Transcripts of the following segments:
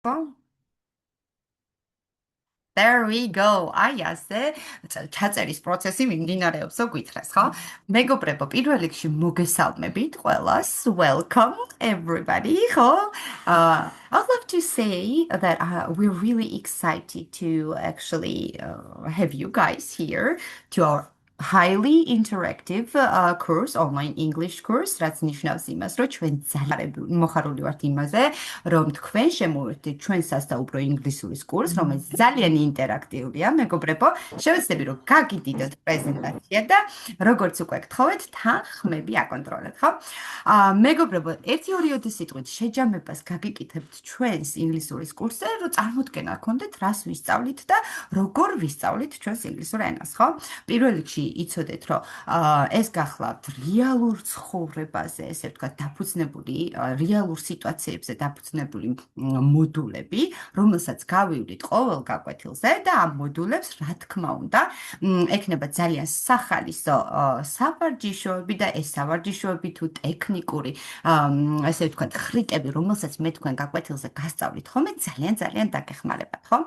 Oh, there we go. აი ასე ჩაწერის პროცესი მიმდინარეობსო გითხრას, ხო? მეგობრებო, პირველ რიგში მოგესალმებით ყველას. Welcome everybody, ხო? I'd love to say that we're really excited to actually have you guys here to our highly interactive course, online English course, რაც ნიშნავს იმას, რომ ჩვენ ძალიან მოხარული ვართ იმაზე, რომ თქვენ შემოვერთდით ჩვენ სასწავლო ინგლისურის კურსს, რომელიც ძალიან ინტერაქტიულია, მეგობრებო. შევეცდები რომ გაგიდიდოთ პრეზენტაცია და როგორც უკვე გთხოვეთ, თანხმები აკონტროლეთ, ხო? მეგობრებო, 1-2 სიტყვით შეჯამებას გაგიკითხებთ ჩვენს ინგლისურის კურსზე, რომ წარმოდგენა გქონდეთ, რას ვისწავლით და როგორ ვისწავლით ჩვენს ინგლისურ ენას, ხო? პირველ რიგში იცოდეთ, რომ ეს გახლავთ რეალურ ცხოვრებაზე, ესე ვთქვათ, დაფუძნებული, რეალურ სიტუაციებზე დაფუძნებული მოდულები, რომელსაც გავივლით ყოველ გაკვეთილზე და ამ მოდულებს, რა თქმა უნდა, ექნება ძალიან სახალისო სავარჯიშოები და ეს სავარჯიშოები თუ ტექნიკური, ესე ვთქვათ, ხრიკები, რომელსაც მე თქვენ გაკვეთილზე გასწავლით, ხოლმე ძალიან დაგეხმარებათ, ხო?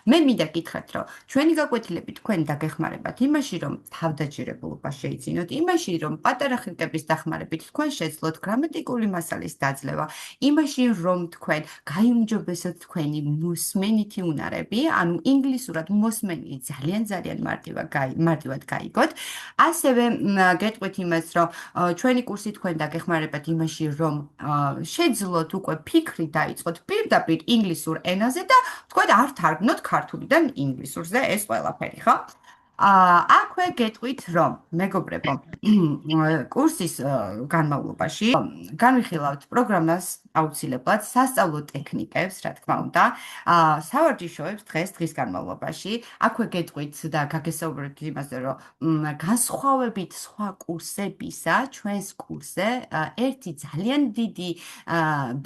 მე მინდა გითხრათ, რომ ჩვენი გაკვეთილები თქვენ დაგეხმარებათ იმაში, რომ თავდაჯერებულობა შეიძინოთ, იმაში, რომ პატარა ხრიკების დახმარებით თქვენ შეძლოთ გრამატიკული მასალის დაძლევა, იმაში, რომ თქვენ გაიუმჯობესოთ თქვენი მოსმენითი უნარები, ანუ ინგლისურად მოსმენილი ძალიან მარტივად გაიგოთ. ასევე გეტყვით იმას, რომ ჩვენი კურსი თქვენ დაგეხმარებათ იმაში, რომ შეძლოთ უკვე ფიქრი დაიწყოთ პირდაპირ ინგლისურ ენაზე და თქვენ არ თარგმნოთ ქართულიდან ინგლისურზე ეს ყველაფერი, ხო? აქვე გეტყვით, რომ მეგობრებო, კურსის განმავლობაში განვიხილავთ პროგრამას აუცილებლად სასწავლო ტექნიკებს, რა თქმა უნდა, სავარჯიშოებს დღის განმავლობაში. აქვე გეტყვით და გაგესაუბრეთ იმაზე, რომ განსხვავებით სხვა კურსებისა, ჩვენს კურსზე ერთი ძალიან დიდი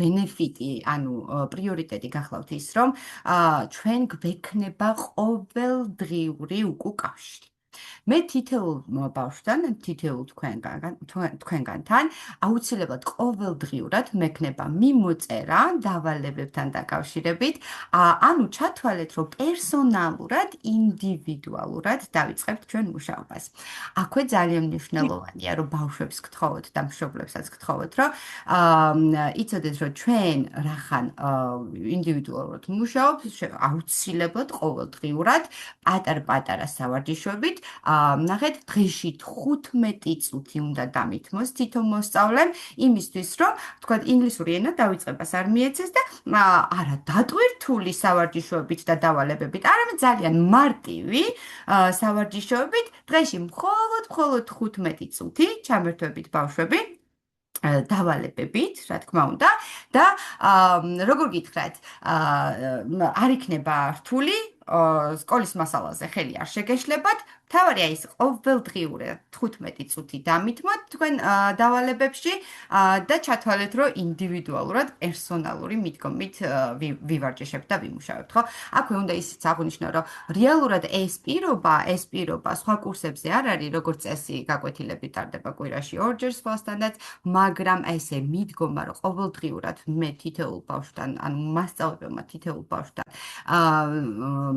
ბენეფიტი, ანუ პრიორიტეტი გახლავთ ის, რომ ჩვენ გვექნება ყოველდღიური უკუკავშირი. მე თითოეულ ბავშვთან, თითოეულ თქვენგანთან აუცილებლად ყოველდღიურად მექნება მიმოწერა დავალებებთან დაკავშირებით, ანუ ჩათვალეთ, რომ პერსონალურად, ინდივიდუალურად დავიწყებთ ჩვენ მუშაობას. აქვე ძალიან მნიშვნელოვანია, რომ ბავშვებს გთხოვოთ და მშობლებსაც გთხოვოთ, რომ იცოდეთ, რომ ჩვენ რახან ინდივიდუალურად მუშაობთ, აუცილებლად ყოველდღიურად პატარ-პატარა სავარჯიშოებით ნახეთ, დღეში 15 წუთი უნდა დამითმოს თითო მოსწავლემ იმისთვის, რომ თქვათ ინგლისური ენა დავიწყებას არ მიეცეს და არა დატვირთული სავარჯიშოებით და დავალებებით, არამედ ძალიან მარტივი სავარჯიშოებით, დღეში მხოლოდ 15 წუთი ჩამერთვებით ბავშვები დავალებებით, რა თქმა უნდა, და როგორ გითხრათ, არ იქნება რთული, სკოლის მასალაზე ხელი არ შეგეშლებათ, თავარია ის ყოველდღიური 15 წუთი დამითმოთ თქვენ დავალებებში და ჩათვალეთ, რომ ინდივიდუალურად პერსონალური მიდგომით ვივარჯიშებთ და ვიმუშავებთ, ხო? აქვე უნდა ისიც აღვნიშნო, რომ რეალურად ეს პირობა სხვა კურსებზე არ არის, როგორც წესი გაკვეთილები ტარდება კვირაში 2-ჯერ სხვასთანაც, მაგრამ ესე მიდგომა, რომ ყოველდღიურად მე თითოეულ ბავშვთან, ანუ მასწავლებელმა თითოეულ ბავშვთან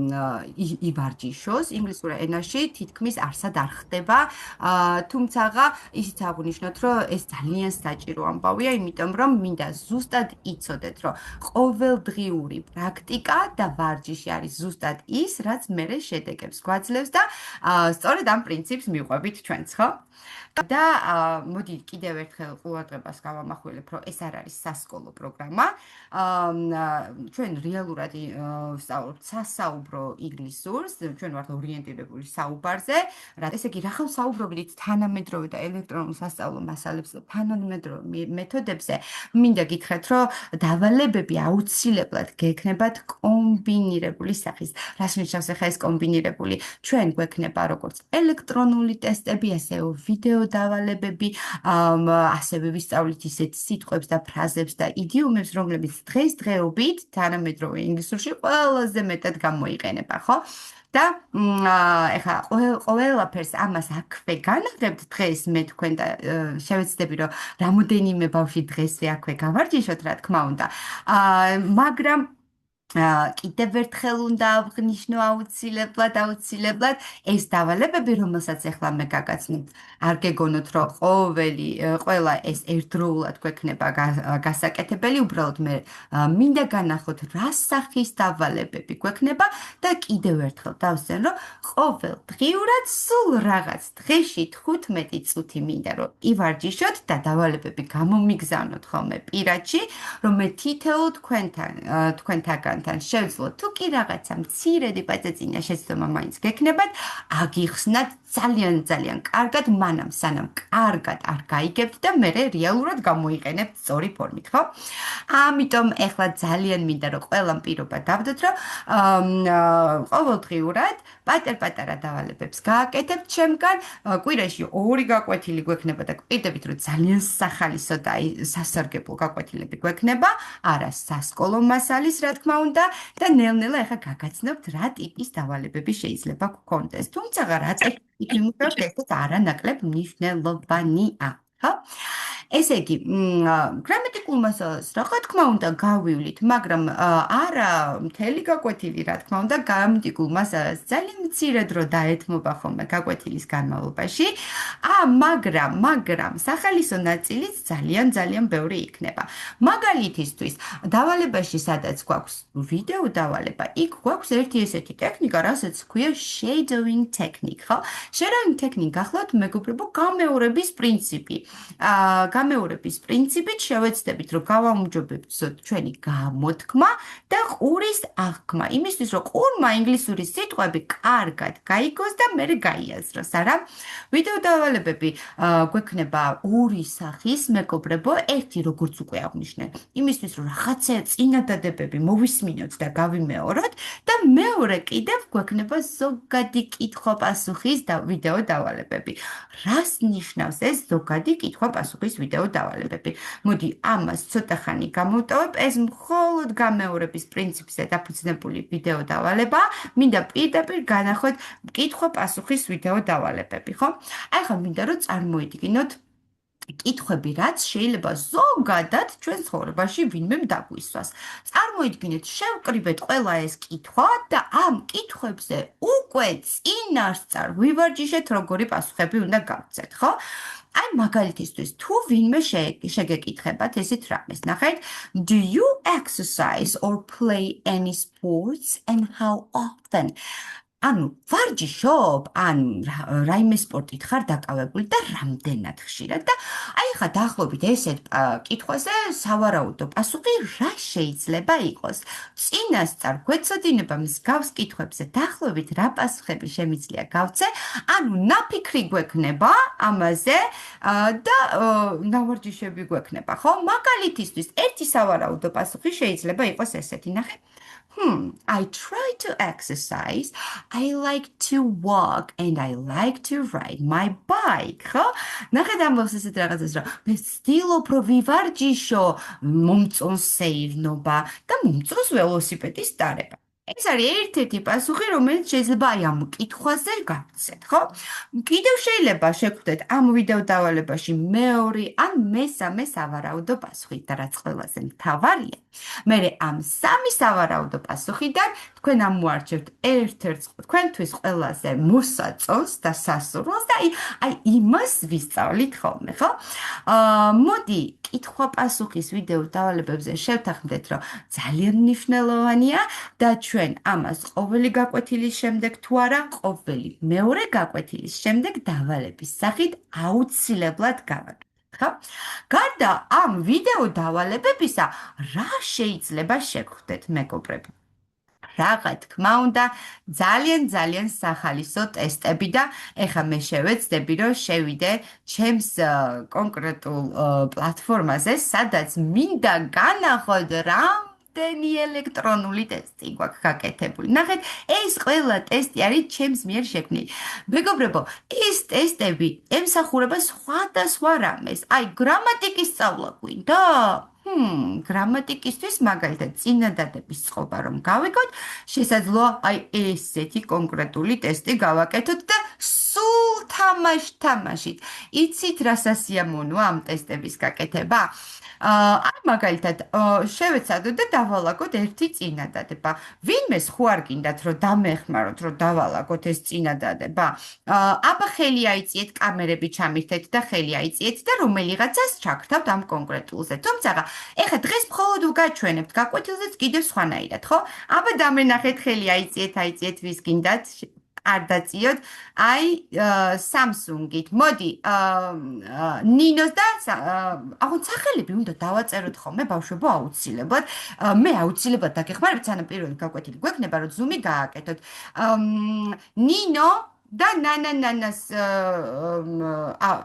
ივარჯიშოს ინგლისურ ენაში, თითქმის არსად არ ხდება, თუმცა ისიც აღვნიშნოთ, რომ ეს ძალიან საჭირო ამბავია, იმიტომ რომ მინდა ზუსტად იცოდეთ, რომ ყოველდღიური პრაქტიკა და ვარჯიში არის ზუსტად ის, რაც მერე შედეგებს გვაძლევს და სწორედ ამ პრინციპს მივყვებით ჩვენც, ხო? და მოდი კიდევ ერთხელ ყურადღებას გავამახვილებ, რომ ეს არ არის სასკოლო პროგრამა. ჩვენ რეალურად ვსწავლობთ სასაუბრო ინგლისურს, ჩვენ ვართ ორიენტირებული საუბარზე, ესე იგი, რა ხავსაუბრობთ თანამედროვე და ელექტრონულ სასწავლო მასალებზე, თანამედროვე მეთოდებზე, მინდა გითხრათ, რომ დავალებები აუცილებლად გექნებათ კომბინირებული სახის. რას ნიშნავს ახლა ეს კომბინირებული? ჩვენ გვექნება როგორც ელექტრონული ტესტები, ასევე ვიდეო დავალებები, ასევე ვისწავლით ისეთ სიტყვებს და ფრაზებს და იდიომებს, რომლებიც დღესდღეობით თანამედროვე ინგლისურში ყველაზე მეტად გამოიყენება, ხო? და ეხლა ყველაფერს ამას აქვე განაგებთ დღეს მე თქვენ და შევეცდები, რომ რამოდენიმე ბავშვი დღესვე აქვე გავარჯიშოთ, რა თქმა უნდა. მაგრამ კიდევ ერთხელ უნდა აღნიშნო აუცილებლად ეს დავალებები, რომელსაც ახლა მე გაგაცნობთ, არ გეგონოთ, რომ ყველა ეს ერთდროულად გვექნება გასაკეთებელი, უბრალოდ მე მინდა განახოთ რა სახის დავალებები გვექნება და კიდევ ერთხელ დავსვენ, რომ ყოველდღიურად სულ რაღაც დღეში 15 წუთი მინდა რომ ივარჯიშოთ და დავალებები გამომიგზავნოთ ხოლმე პირადში, რომ მე თითოეულ თქვენთაგან შევძლოთ თუ კი რაღაცა მცირედი პაწეწინა შეცდომა მაინც გექნებათ, აგიხსნათ ძალიან კარგად, მანამ სანამ კარგად არ გაიგებთ და მე რეალურად გამოიყენებთ სწორი ფორმით, ხო? ამიტომ ეხლა ძალიან მინდა რომ ყველამ პირობა დავდოთ, რომ ყოველდღიურად პატარ-პატარა დავალებებს გააკეთებთ ჩემგან, კვირაში 2 გაკვეთილი გვექნება და კვირდებით რომ ძალიან სახალისო და სასარგებლო გაკვეთილები გვექნება, არა სასკოლო მასალის რა თქმა უნდა და ნელ-ნელა ახლა გაგაცნობთ რა ტიპის დავალებები შეიძლება გქონდეს. თუმცა რაც იქ ვიმუშავებთ, ესეც არანაკლებ მნიშვნელოვანია. ხო? ესე იგი, გრამატიკულ მასალას რა თქმა უნდა გავივლით, მაგრამ არა მთელი გაკვეთილი, რა თქმა უნდა, გრამატიკულ მასალას ძალიან მცირე დრო დაეთმობა ხოლმე გაკვეთილის განმავლობაში. მაგრამ სახალისო ნაწილიც ძალიან ბევრი იქნება. მაგალითისთვის, დავალებაში სადაც გვაქვს ვიდეო დავალება, იქ გვაქვს ერთი ესეთი ტექნიკა, რასაც ქვია shadowing technique, ხო? Shadowing technique გახლავთ მეგობრებო, გამეორების პრინციპი. გამეორების პრინციპით შევეცდებით, რომ გავაუმჯობესოთ ჩვენი გამოთქმა და ყურის აღქმა. იმისთვის, რომ ყურმა ინგლისური სიტყვები კარგად გაიგოს და მერე გაიაზროს, არა? ვიდეო დავალებები გვექნება 2 სახის, მეგობრებო, ერთი როგორც უკვე აღვნიშნე, იმისთვის, რომ რაღაცა წინადადებები მოვისმინოთ და გავიმეოროთ და მეორე კიდევ გვექნება ზოგადი კითხვა-პასუხის ვიდეო დავალებები. რას ნიშნავს ეს ზოგადი კითხვა-პასუხის ვიდეო დავალებები? მოდი ამას ცოტა ხანი გამოვტოვებ, ეს მხოლოდ გამეორების პრინციპზე დაფუძნებული ვიდეო დავალება, მინდა პირდაპირ განახოთ კითხვა-პასუხის ვიდეო დავალებები, ხო? აი ხა მინდა რომ წარმოიდგინოთ კითხვები, რაც შეიძლება ზოგადად ჩვენ ცხოვრებაში ვინმემ დაგვისვას. წარმოიდგინეთ, შევკრიბეთ ყველა ეს კითხვა და ამ კითხვებზე უკვე წინასწარ ვივარჯიშეთ, როგორი პასუხები უნდა გავცეთ, ხო? აი მაგალითისთვის, თუ ვინმე შეგეკითხებათ ესეთ რამეს, ნახეთ, do you exercise or play any sports and how often? ანუ ვარჯიშობ, ან რაიმე სპორტით ხარ დაკავებული და რამდენად ხშირად და აი ხა დაახლოებით ესეთ კითხვაზე სავარაუდო პასუხი რა შეიძლება იყოს? წინასწარ გვეცოდინება მსგავს კითხვებზე დაახლოებით რა პასუხები შემიძლია გავცე, ანუ ნაფიქრი გვექნება ამაზე და ნავარჯიშები გვექნება, ხო? მაგალითისთვის ერთი სავარაუდო პასუხი შეიძლება იყოს ესეთი, ნახე. I try to exercise, I like to walk, and I like to ride my bike, ხო? ნახეთ ამბობს ესეთ რაღაცას, რომ მე ვცდილობ, რომ ვივარჯიშო, მომწონს სეირნობა და მომწონს ველოსიპედის ტარება. ეს არის ერთ-ერთი პასუხი, რომელიც შეიძლება აი ამ კითხვაზე გავცეთ, ხო? კიდევ შეიძლება შეგხვდეთ ამ ვიდეო დავალებაში მეორე ან მესამე სავარაუდო პასუხი და რაც ყველაზე მთავარია, მე ამ 3 სავარაუდო პასუხიდან თქვენ ამოარჩევთ ერთ-ერთს თქვენთვის ყველაზე მოსაწონს და სასურველს და აი იმას ვისწავლით ხოლმე, ხო? მოდი კითხვა-პასუხის ვიდეო დავალებებზე შევთანხმდეთ, რომ ძალიან მნიშვნელოვანია და ჩვენ ამას ყოველი გაკვეთილის შემდეგ თუ არა, ყოველი მეორე გაკვეთილის შემდეგ დავალების სახით აუცილებლად გავაკეთებთ. ხო? გარდა ამ ვიდეო დავალებებისა, რა შეიძლება შეგხვდეთ, მეგობრებო? რა თქმა უნდა, ძალიან სახალისო ტესტები და ეხა მე შევეცდები, რომ შევიდე ჩემს კონკრეტულ პლატფორმაზე, სადაც მინდა განახოთ რამდენი ელექტრონული ტესტი გვაქვს გაკეთებული. ნახეთ, ეს ყველა ტესტი არის ჩემს მიერ შექმნილი. მეგობრებო, ეს ტესტები ემსახურება სხვადასხვა რამეს. აი, გრამატიკის სწავლა გვინდა? გრამატიკისთვის მაგალითად წინადადების წყობა რომ გავიგოთ, შესაძლოა აი ესეთი კონკრეტული ტესტი გავაკეთოთ და სულ თამაშით. იცით რა სასიამოვნოა ამ ტესტების გაკეთება? აი მაგალითად შევეცადოთ და დავალაგოთ ერთი წინადადება. ვინმეს ხო არ გინდათ რომ დამეხმაროთ, რომ დავალაგოთ ეს წინადადება? აბა ხელი აიწიეთ, კამერები ჩამირთეთ და ხელი აიწიეთ და რომელიღაცას ჩაგრთავთ ამ კონკრეტულზე. თუმცა ეხლა დღეს მხოლოდ ვგაჩვენებთ, გაკვეთილზეც კიდევ სხვანაირად, ხო? აბა დამენახეთ, ხელი აიწიეთ, ვის გინდათ არ დაწიოთ. აი Samsung-ით. მოდი, ნინოს და აღარ სახელები უნდა დავაწეროთ ხოლმე ბავშვებო აუცილებლად. მე აუცილებლად დაგეხმარებთ, სანამ პირველი გაკვეთილი გვექნება, რომ Zoom-ი გააკეთოთ. ნინო და ნანას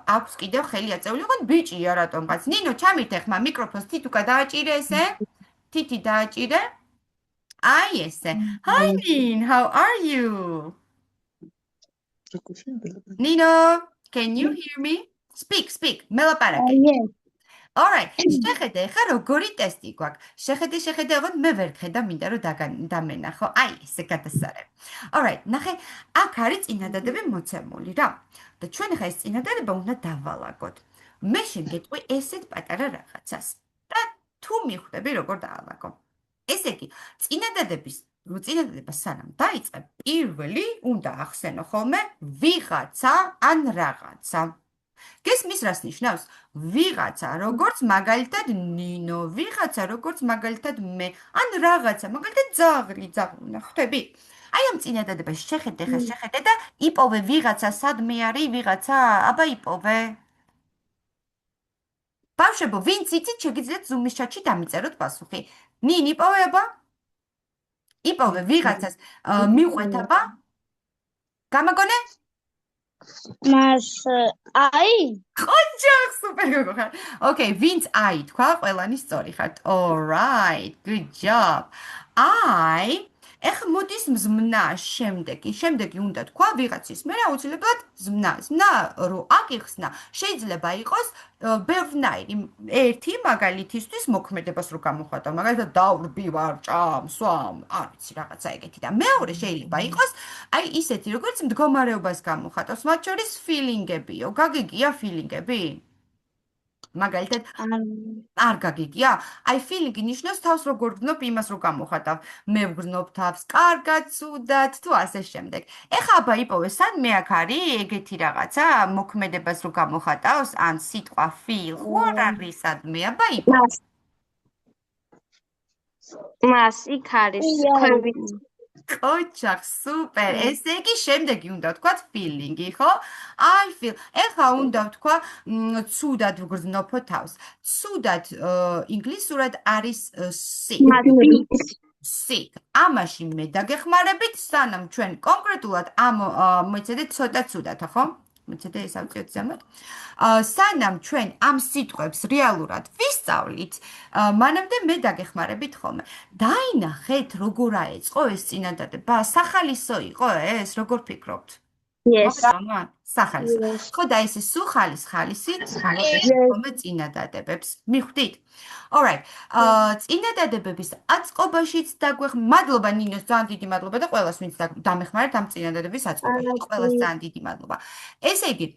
აქვს კიდევ ხელი აწეული, ხო ბიჭია რატომღაც. ნინო, ჩამირთე ხმა მიკროფონს, თითუკა დააჭირე ესე. თითი დააჭირე. აი ესე. Hi Nin, how are you? Nino, can you hear me? Speak. მელაპარაკე. Yes. All right. შეხედე, ხა როგორი ტესტი გვაქვს. შეხედე, ოღონდ მე ვერ ხედა, მინდა რომ დამენახო. აი, ესე გადასარევ. All right. ნახე, აქ არის წინადადები მოცემული რა. და ჩვენ ხა ეს წინადადება უნდა დავალაგოთ. მე შეგეტყვი ესეთ პატარა რაღაცას. და თუ მიხვდები როგორ დაალაგო. ესე იგი, წინადადება სანამ დაიწყებ, პირველი უნდა ახსენო ხოლმე ვიღაცა ან რაღაცა. გესმის რას ნიშნავს? ვიღაცა, როგორც მაგალითად ნინო, ვიღაცა, როგორც მაგალითად მე, ან რაღაცა, მაგალითად ძაღლი, ხვდები? აი ამ წინადადებას შეხედე და იპოვე ვიღაცა, სადმე არის ვიღაცა, აბა იპოვე. ბავშვებო, ვინც იცით, შეგიძლიათ Zoom-ის ჩატში დამიწეროთ პასუხი. ნინ იპოვე აბა? იპოვე ვიღაცას მიყვეთ აბა? გამაგონე? მას აი ოჯახ სუპერ გოგო ხარ. Okay, ვინც აი თქვა, ყველანი სწორი ხართ. All right, good job. ეხლა მოდის მზმნა შემდეგი უნდა თქვა ვიღაცის. მე აუცილებლად ზმნა რო აკიხსნა, შეიძლება იყოს ბევრნაირი. ერთი მაგალითისთვის მოქმედებას რო გამოხატავ, მაგალითად დავრბი ვარ, ჭამსვამ, არ ვიცი რაღაცა ეგეთი და მეორე შეიძლება იყოს აი ისეთი როგორც მდგომარეობას გამოხატავს, მათ შორის feeling-ებიო. გაგიგია feeling-ები? მაგალითად არ გაგიგია? აი feeling-ი ნიშნავს თავს როგორ ვგრძნობ იმას რო გამოხატავ. მე ვგრძნობ თავს კარგად, ცუდად, თუ ასე შემდეგ. ეხლა აბა იპოვე, სადმე აქ არის ეგეთი რაღაცა, მოქმედებას რო გამოხატავს, ან სიტყვა feel, ხო არ არის სადმე, აბა იპოვე. მას იქ არის ქვევით. ოჯახ, სუპერ. ესე იგი შემდეგი უნდა ვთქვათ feeling-ი, ხო? I feel. ეხლა უნდა ვთქვა ცუდად ვგრძნობო თავს. ცუდად ინგლისურად არის sick. ამაში მე დაგეხმარებით, სანამ ჩვენ კონკრეტულად მოიცადეთ ცოტა ცუდათა, ხო? მოიცადე ეს ავწიოთ ზემოთ. სანამ ჩვენ ამ სიტყვებს რეალურად ვისწავლით, მანამდე მე დაგეხმარებით ხოლმე. დაინახეთ როგორ აეწყო ეს წინადადება? სახალისო იყო ეს, როგორ ფიქრობთ? Yes. სახალისო. ხო და ესე სუხალის ხალისით ხოლმე წინადადებებს. მიხვდით? All right. წინადადებების აწყობაშიც მადლობა ნინოს, ძალიან დიდი მადლობა და ყველას ვინც დამეხმარეთ ამ წინადადების აწყობაში. ყველას ძალიან დიდი მადლობა. ესე იგი,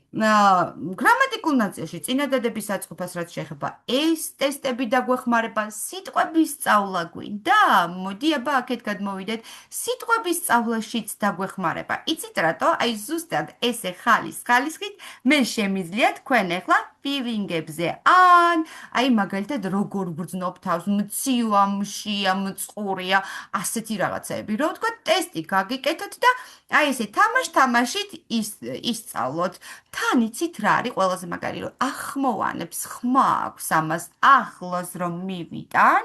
გრამატიკულ ნაწილში წინადადების აწყობას რაც შეეხება, ეს ტესტები დაგვეხმარება, სიტყვების სწავლა გვინდა? მოდი აბა აქეთ გადმოვიდეთ. სიტყვების სწავლაშიც დაგვეხმარება. იცით რატო? აი ზუსტად ესე ხალისხით მე შემიძლია თქვენ ახლა feeling-ებზე ან აი მაგალითად როგორ ვგრძნობ თავს, მცივია, მშია, მწყურია, ასეთი რაღაცები. რო ვთქვა, ტესტი გაგიკეთოთ და აი ესე თამაშით ისწავლოთ. თან იცით რა არის ყველაზე მაგარი, რომ ახმოვანებს ხმა აქვს ამას ახლოს რომ მივიტან?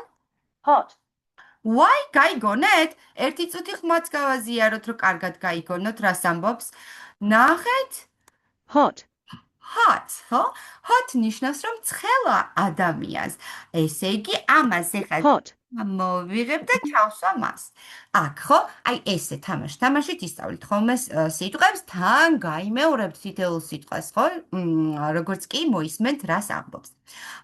Hot. Why გაიგონეთ? ერთი წუთი ხმაც გავაზიაროთ, რომ კარგად გაიგონოთ, რას ამბობს. ნახეთ? Hot. Hot, ხო? Hot ნიშნავს, რომ ცხელა ადამიანს. ესე იგი, ამას ეხლა Hot. მოვიღებ და ჩავსვა მას. აქ ხო, აი ესე თამაშით ისწავლით ხოლმე სიტყვებს, თან გაიმეორებთ თითოეულ სიტყვას, ხო? როგორც კი მოისმენთ რას ამბობს.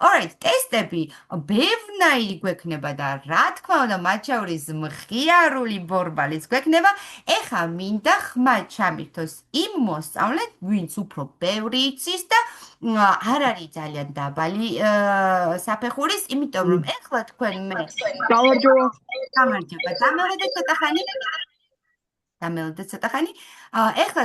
Alright, ტესტები ბევრნაირი გვექნება და რა თქმა უნდა, მათ შორის მხიარული ბორბალიც გვექნება. ეხა მინდა ხმა ჩამირთოს იმ მოსწავლედ, ვინც უფრო ბევრი იცის და არ არის ძალიან დაბალი საფეხურის, იმიტომ რომ ეხლა თქვენ მე გამარჯობა. გამარჯობა. დამელოდეთ ცოტა ხანი. დამელოდეთ ცოტა ხანი. ეხლა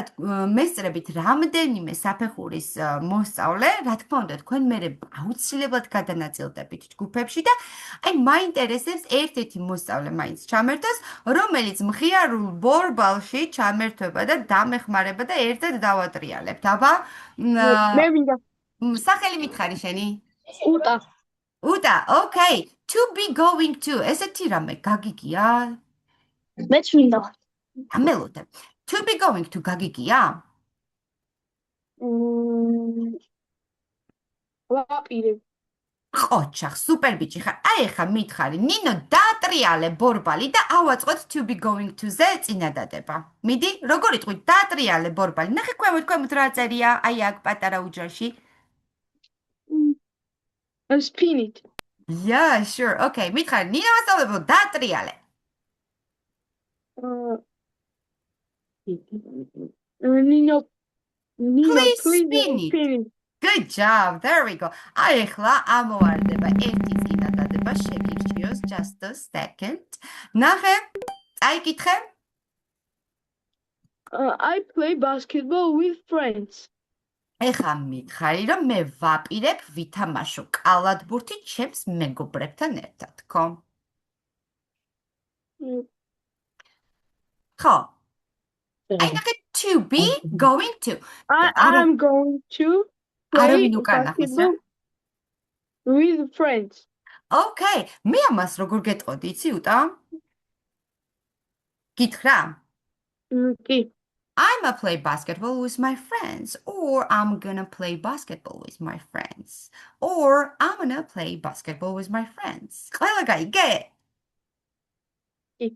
მესწრებით რამდენიმე საფეხურის მოსწავლე, რა თქმა უნდა, თქვენ მე აუცილებლად გადანაწილდებით ჯგუფებში და აი მაინტერესებს ერთ-ერთი მოსწავლე მაინც ჩამერთოს, რომელიც მხიარულ ბორბალში ჩამერთვება და დამეხმარება და ერთად დავატრიალებთ. აბა? მე მინდა სახელი მითხარი შენი? უტა. უტა, okay. To be going to. ესეთი რამე გაგიგია? მეც მინდა. ამელოდე. To be going to გაგიგია? ვაპირებ. ყოჩახ, სუპერ ბიჭი ხარ. აი ახლა მითხარი, ნინო დაატრიალე ბორბალი და ავაწყოთ to be going to-ზე წინადადება. მიდი, როგორ იტყვით დაატრიალე ბორბალი? ნახე ქვემოთ რა წერია, აი აქ პატარა უჯრაში. Spin it. Yeah, sure. Okay, მითხარი, ნინო ასწავლებო დაატრიალე. Nino, Please please spin it. spin it. Good job. There we go. აი ახლა ამოვარდება ერთი წინადადება შეგირჩიოს just a second. ნახე, წაიკითხე. I play basketball with friends. ეხლა მითხარი, რომ მე ვაპირებ ვითამაშო კალათბურთი ჩემს მეგობრებთან ერთად, ხო? ხო. აი ნახე to be going to. I'm going to play არავინ უკან ნახეს რა. basketball with friends. Okay, მე ამას როგორ გეტყოდი, იცი უტა? გითხრა? კი. I'm gonna play basketball with my friends, or I'm gonna play basketball with my friends, or I'm gonna play basketball with my friends. ყველა გაიგე? კი.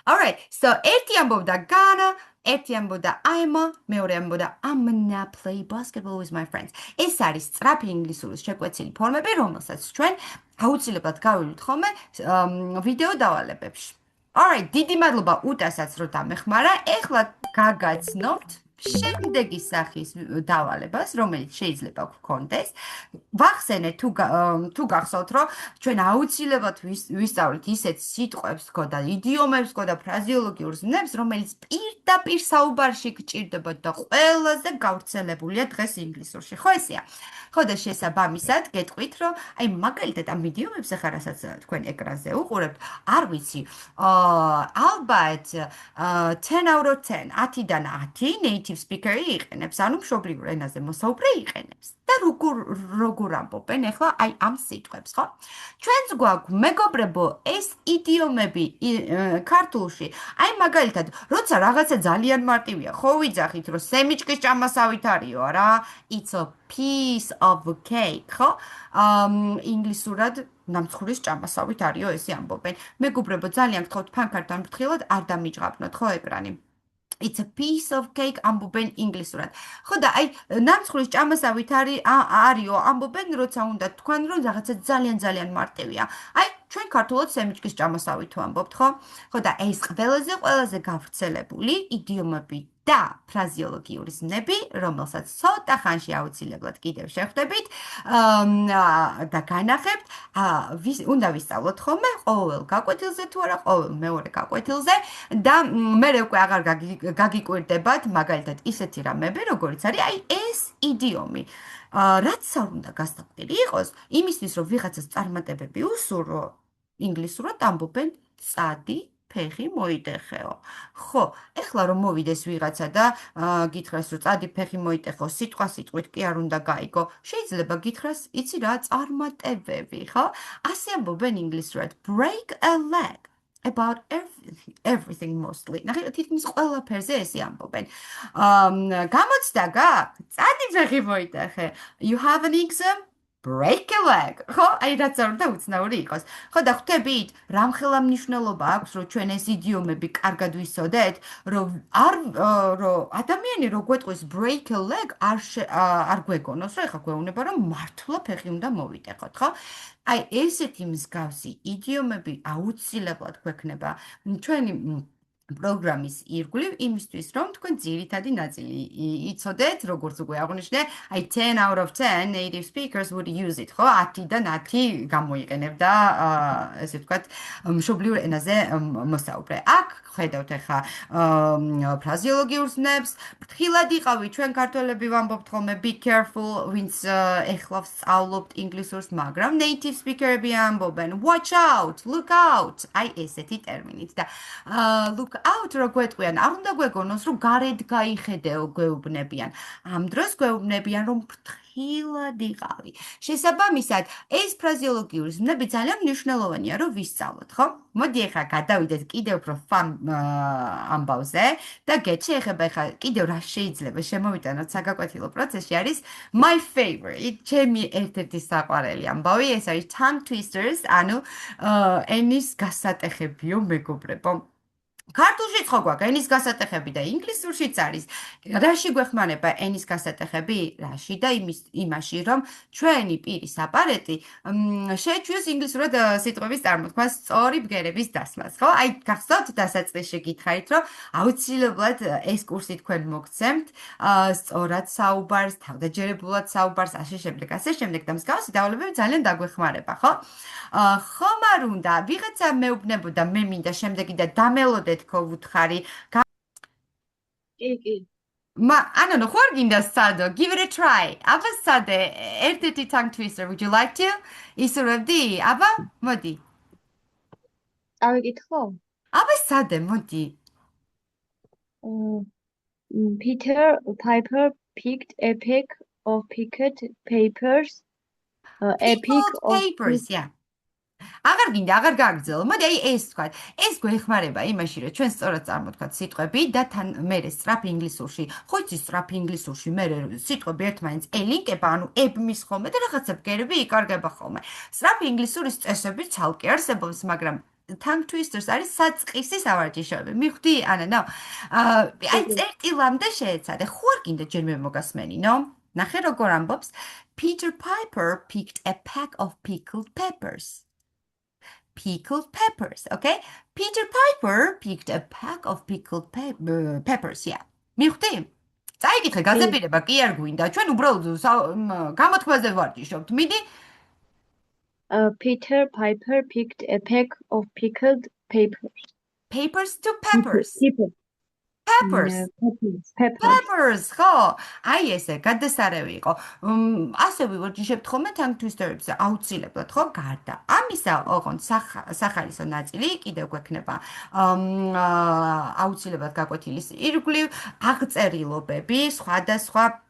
Alright, so ერთი ამბობდა gonna, ერთი ამბობდა I'm, მეორე ამბობდა I'm gonna play basketball with my friends. ეს არის სწრაფი ინგლისურის შეკვეცილი ფორმები, რომელსაც ჩვენ აუცილებლად გავივლით ხოლმე ვიდეო დავალებებში. Alright, დიდი მადლობა უტასაც რომ დამეხმარა. ეხლა გაგაცნობთ შემდეგი სახის დავალებას, რომელიც შეიძლება გქონდეს. ვახსენეთ თუ გახსოვთ, რომ ჩვენ აუცილებლად ვისწავლით ისეთ სიტყვებს ხო და იდიომებს ხო და ფრაზეოლოგიურ ზნებს, რომელიც პირდაპირ საუბარში გჭირდება და ყველაზე გავრცელებულია დღეს ინგლისურში. ხო ესეა? ხო და შესაბამისად გეტყვით, რომ აი მაგალითად ამ ვიდეოებს ახლა რასაც თქვენ ეკრანზე უყურებთ, არ ვიცი, ალბათ 10 out of 10, 10-დან 10 native speaker-ი იყენებს, ანუ მშობლიურ ენაზე მოსაუბრე იყენებს. და როგორ ამბობენ ახლა აი ამ სიტყვებს, ხო? ჩვენც გვაქვს მეგობრებო, ეს იდიომები ქართულში. აი მაგალითად, როცა რაღაცა ძალიან მარტივია, ხო ვიძახით, რომ სემიჩკის ჭამასავით არისო რა? It's a piece of cake, ხო? ინგლისურად ნამცხვრის ჭამასავით არისო ესე ამბობენ. მეგობრებო, ძალიან გთხოვთ ფანქართან ფრთხილად არ დამიჯღაბნოთ, ხო ეკრანი? It's a piece of cake ამბობენ ინგლისურად. ხო და აი ნამცხვრის ჭამასავით არისო ამბობენ, როცა უნდა თქვენ რომ რაღაცა ძალიან მარტივია. აი ჩვენ ქართულად სემიჩკის ჭამასავით ვამბობთ, ხო? ხო და ეს ყველაზე გავრცელებული იდიომები და ფრაზეოლოგიური ზნები, რომელსაც ცოტა ხანში აუცილებლად კიდევ შევხვდებით და განახებთ, უნდა ვისწავლოთ ხოლმე ყოველ გაკვეთილზე თუ არა, ყოველ მეორე გაკვეთილზე და მე უკვე აღარ გაგიკვირდებათ მაგალითად ისეთი რამები, როგორიც არის აი ეს იდიომი. რაც უნდა გასაკვირი იყოს, იმისთვის რომ ვიღაცას წარმატებები უსურვო, ინგლისურად ამბობენ წადი ფეხი მოიტეხეო. ხო, ეხლა რომ მოვიდეს ვიღაცა და გითხრას რომ წადი ფეხი მოიტეხო, სიტყვით კი არ უნდა გაიგო. შეიძლება გითხრას, იცი რა, წარმატებები, ხო? ასე ამბობენ ინგლისურად break a leg. About everything mostly. ნახე, თითქმის ყველაფერზე ესე ამბობენ. გამოცდა გაქვს? წადი ფეხი მოიტეხე. You have an exam? break a leg. ხო, აი რაც არ უნდა უცნაური იყოს. ხო და ხვდებით, რამხელა მნიშვნელობა აქვს, რომ ჩვენ ეს იდიომები კარგად ვიცოდეთ, რომ ადამიანი რო გვეტყვის break a leg არ გვეგონოს, რომ ეხლა გვეუბნება, რომ მართლა ფეხი უნდა მოვიტეხოთ, ხო? აი ესეთი მსგავსი იდიომები აუცილებლად გვექნება ჩვენი პროგრამის ირგვლივ იმისთვის, რომ თქვენ ძირითადი ნაწილი იცოდეთ, როგორც უკვე აღვნიშნე, აი 10 out of 10 native speakers would use it, ხო? 10-დან 10 გამოიყენებდა, ესე ვთქვათ, მშობლიურ ენაზე მოსაუბრე. აქ ხედავთ ახლა ფრაზეოლოგიურ ზნებს, ფრთხილად იყავი, ჩვენ ქართველები ვამბობთ ხოლმე be careful, ვინც ეხლა სწავლობთ ინგლისურს, მაგრამ native speaker-ები ამბობენ watch out, look out, აი ესეთი ტერმინით და look out რო გვეტყვიან, არ უნდა გვეგონოს, რომ გარეთ გაიხედეო გვეუბნებიან. ამ დროს გვეუბნებიან, რომ ფრთხილად იყავი. შესაბამისად, ეს ფრაზეოლოგიური ზნები ძალიან მნიშვნელოვანია, რომ ვისწავლოთ, ხო? მოდი ახლა გადავიდეთ კიდევ უფრო fun ამბავზე და შეეხება ახლა კიდევ რა შეიძლება შემოვიტანოთ საგაკვეთილო პროცესში არის my favorite, ჩემი ერთ-ერთი საყვარელი ამბავი, ეს არის tongue twisters, ანუ ენის გასატეხებიო მეგობრებო. ქართულშიც ხო გვაქვს ენის გასატეხები და ინგლისურშიც არის. რაში გვეხმარება ენის გასატეხები? რაში და იმაში, რომ ჩვენი პირის აპარატი შეეჩვიოს ინგლისურად სიტყვების წარმოთქმას, სწორი ბგერების დასმას, ხო? აი, გახსოვთ დასაწყისში გითხარით, რომ აუცილებლად ეს კურსი თქვენ მოგცემთ, სწორად საუბარს, თავდაჯერებულად საუბარს, ასე შემდეგ და მსგავსი დავალებები ძალიან დაგვეხმარება, ხო? ხომ არ უნდა ვიღაცა მეუბნებოდა მე მინდა შემდეგი და დამელოდეთ ხო ვუთხარი კი ანუ ხო არ გინდა სადო give it a try აბა სადე ერთ-ერთი tongue twister would you like to ისურვებდი აბა მოდი წავიკითხო აბა სადე მოდი Peter Piper picked a pack of pickled peppers yeah აღარ გინდა, აღარ გაგრძელო. მოდი აი ეს ვთქვათ. ეს გვეხმარება იმაში, რომ ჩვენ სწორად წარმოვთქვათ სიტყვები და თან მერე სწრაფ ინგლისურში. ხო იცი სწრაფ ინგლისურში მერე სიტყვები ერთმანეთს ელინკება, ანუ ებმის ხოლმე და რაღაცა ბგერები იკარგება ხოლმე. სწრაფ ინგლისურის წესები ცალკე არსებობს, მაგრამ tongue twisters არის საწყისი სავარჯიშოები. მივხვდი, ანანო? აი წერტილამდე შეეცადე. ხო არ გინდა ჯერ მე მოგასმენინო? ნახე როგორ ამბობს. Peter Piper picked a pack of pickled peppers. Pickled peppers, okay? Peter Piper picked a pack of pickled peppers, yeah. მივხვდი? წაიკითხე გაზეპირება კი არ გვინდა. ჩვენ უბრალოდ გამოთქმაზე ვარჯიშობთ. მიდი. Peter Piper picked a pack of pickled peppers. Peppers to peppers. Peppers, ხო? აი ესე, გადასარევი იყო. ასე ვივარჯიშებთ ხოლმე tongue twister-ებზე, აუცილებლად, ხო? გარდა ამისა, ოღონდ სახალისო ნაწილი კიდევ გვექნება აუცილებლად გაკვეთილი ირგვლივ, აღწერილობები, სხვადასხვა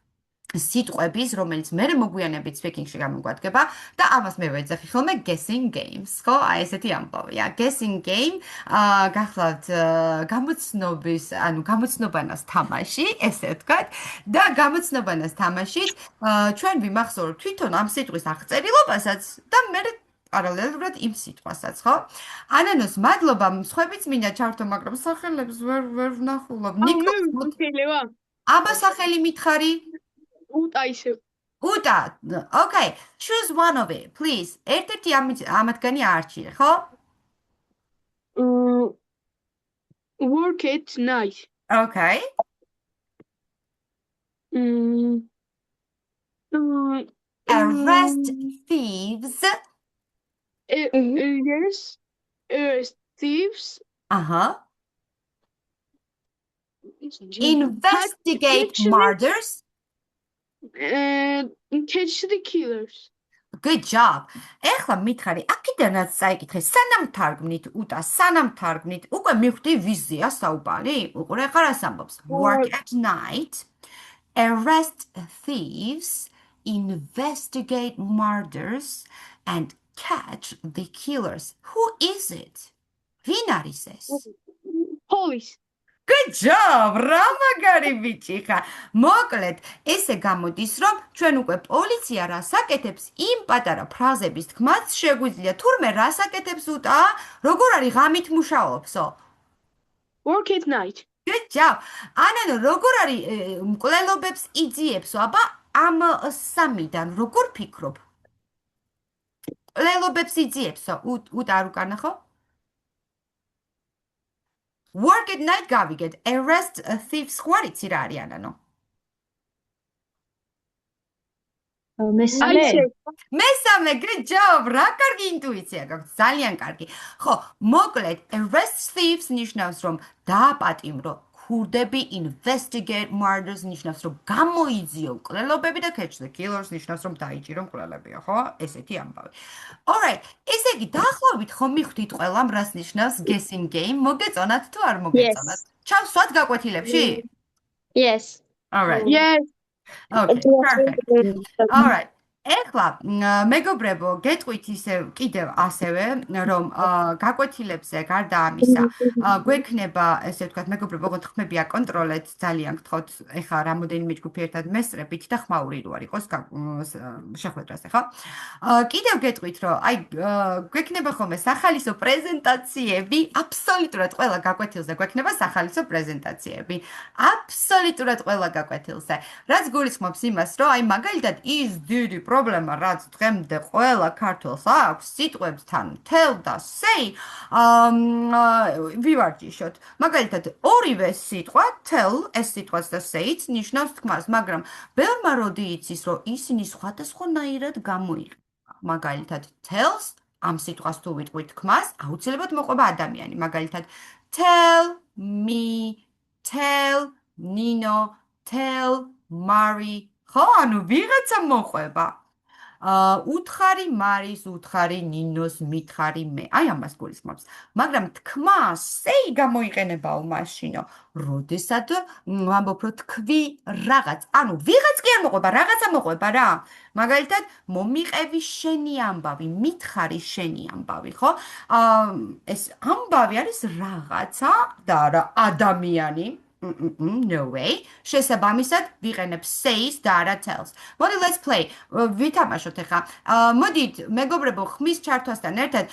სიტყვების, რომელიც მე მოგვიანებით speaking-ში გამოგვადგება და ამას მე ვეძახი ხოლმე guessing games, ხო? აი ესეთი ამბავია. Guessing game, გახლავთ გამოცნობანას თამაში, ესე ვთქვათ, და გამოცნობანას თამაშით ჩვენ ვიმახსოვრებთ თვითონ ამ სიტყვის აღწერილობასაც და მე პარალელურად იმ სიტყვასაც, ხო? ანანოს მადლობა, სხვებიც მინდა ჩართო, მაგრამ სახელებს ვერ ვნახულობ. ნიკოს აბა სახელი მითხარი? Uta ისე. Uta, okay. Choose one of it, please. ერთ-ერთი ამათგანი არჩიე, ხო? Work at night. Okay. Arrest thieves. Yes. Arrest thieves. Investigate murders. Catch the killers. Good job. ეხლა მითხარი, აქედანაც წაიკითხე, სანამ თარგმნით უტა, სანამ თარგმნით, უკვე მივხვდი ვიზია საუბარი? უყურე ხარ რას ამბობს? Work at night, arrest thieves, investigate murders, and catch the killers. Who is it? ვინ არის ეს? Police. Good job! რა მაგარი ბიჭი ხარ. მოკლედ, ესე გამოდის, რომ ჩვენ უკვე პოლიცია რას აკეთებს, იმ პატარა ფრაზების თქმაც შეგვიძლია. თურმე რას აკეთებს უტა? როგორ არის ღამით მუშაობსო? Work at night. Good job. ანანო, როგორ არის მკვლელობებს იძიებსო? აბა, ამ სამიდან როგორ ფიქრობ? მკვლელობებს იძიებსო? უტა არ უკანა ხო? Work at night გავიგეთ. Arrest thieves ხო იცი რა არის ანანო? მესამე. მესამე, good job. რა კარგი ინტუიცია გაქვს, ძალიან კარგი. ხო, მოკლედ, arrest thieves ნიშნავს, რომ დააპატიმრო ქურდები, investigate murders ნიშნავს, რომ გამოიძიო მკვლელობები და catch the killers ნიშნავს, რომ დაიჭირო მკვლელებია, ხო? ესეთი ამბავი. Alright, ესე იგი, დაახლოებით ხომ მიხვდით ყველამ რას ნიშნავს guessing game? მოგეწონათ თუ არ მოგეწონათ? ჩავსვათ გაკვეთილებში? Yes. Alright. Yes. Okay, perfect. Alright. ეხლა მეგობრებო, გეტყვით ისევ კიდევ ასევე, რომ გაკვეთილებზე გარდა ამისა, გვექნება, ესე ვთქვათ, მეგობრებო, ოღონდ ხმები აკონტროლეთ, ძალიან გთხოვთ, ეხლა რამოდენიმე ჯგუფი ერთად მესწრებით და ხმაური რო არ იყოს შეხვედრას, ხო? კიდევ გეტყვით, რომ აი გვექნება ხოლმე სახალისო პრეზენტაციები, აბსოლუტურად ყველა გაკვეთილზე გვექნება სახალისო პრეზენტაციები. აბსოლუტურად ყველა გაკვეთილზე. რაც გულისხმობს იმას, რომ აი მაგალითად ის დიდი პრობლემა, რაც დღემდე ყველა ქართველს აქვს, სიტყვებთან tell და say, ვივარჯიშოთ. მაგალითად, ორივე სიტყვა tell, ეს სიტყვაც და say-ც ნიშნავს თქმას, მაგრამ ბევრმა როდი იცის, რომ ისინი სხვადასხვანაირად გამოიყენება. მაგალითად, tells ამ სიტყვას თუ ვიტყვით თქმას, აუცილებლად მოყვება ადამიანი. მაგალითად, tell me, tell Nino, tell Mari. ხო, ანუ ვიღაცა მოყვება. უთხარი მარის, უთხარი ნინოს, მითხარი მე. აი ამას გულისხმობს. მაგრამ თქმა say გამოიყენებაო მაშინო. როდესაც ვამბობ, რომ თქვი რაღაც. ანუ ვიღაც კი არ მოყვება, რაღაცა მოყვება რა. მაგალითად, მომიყევი შენი ამბავი, მითხარი შენი ამბავი, ხო? ეს ამბავი არის რაღაცა და არა ადამიანი. No way. შესაბამისად, ვიყენებ says და არა tells. მოდი, let's play. ვითამაშოთ ახლა. მოდით, მეგობრებო, ხმის ჩართვასთან ერთად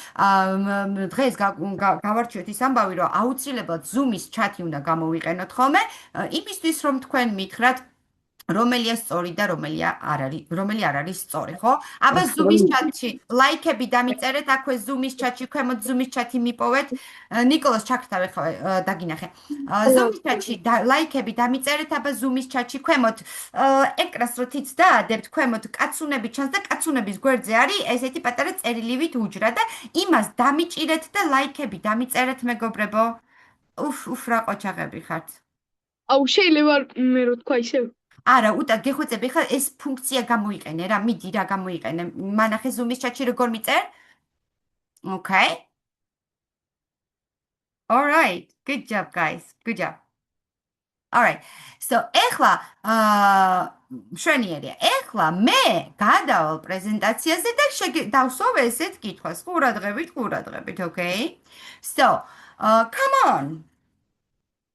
დღეს გავარჩიოთ ის ამბავი, რომ აუცილებლად Zoom-ის ჩატი უნდა გამოვიყენოთ ხოლმე, იმისთვის, რომ თქვენ მითხრათ რომელია სწორი და რომელი არ არის სწორი, ხო? აბა Zoom-ის ჩატში ლაიქები დამიწერეთ, აქვე Zoom-ის ჩატში, ქვემოთ Zoom-ის ჩატი მიპოვეთ. ნიკოლას ჩაქთავე ხო დაგინახე. Zoom-ის ჩატში ლაიქები დამიწერეთ, აბა Zoom-ის ჩატში ქვემოთ ეკრანს რო თიც დაადებთ, ქვემოთ კაცუნები ჩანს და კაცუნების გვერდზე არის ესეთი პატარა წერილივით უჯრა და იმას დამიჭირეთ და ლაიქები დამიწერეთ, მეგობრებო. უფ, რა ყოჩაღები ხართ. აუ შეიძლება მე რო თქვა ისევ. არა, უტა გეხვეწები ხა ეს ფუნქცია გამოიყენე რა, მიდი რა გამოიყენე. მანახე Zoom-ის ჩატში როგორ მიწერ? Okay. All right. Good job, guys. Good job. All right. So, ეხლა მშვენიერია. ეხლა მე გადავალ პრეზენტაციაზე და დავსვავ ესეთ კითხვას. ყურადღებით, okay? So, come on.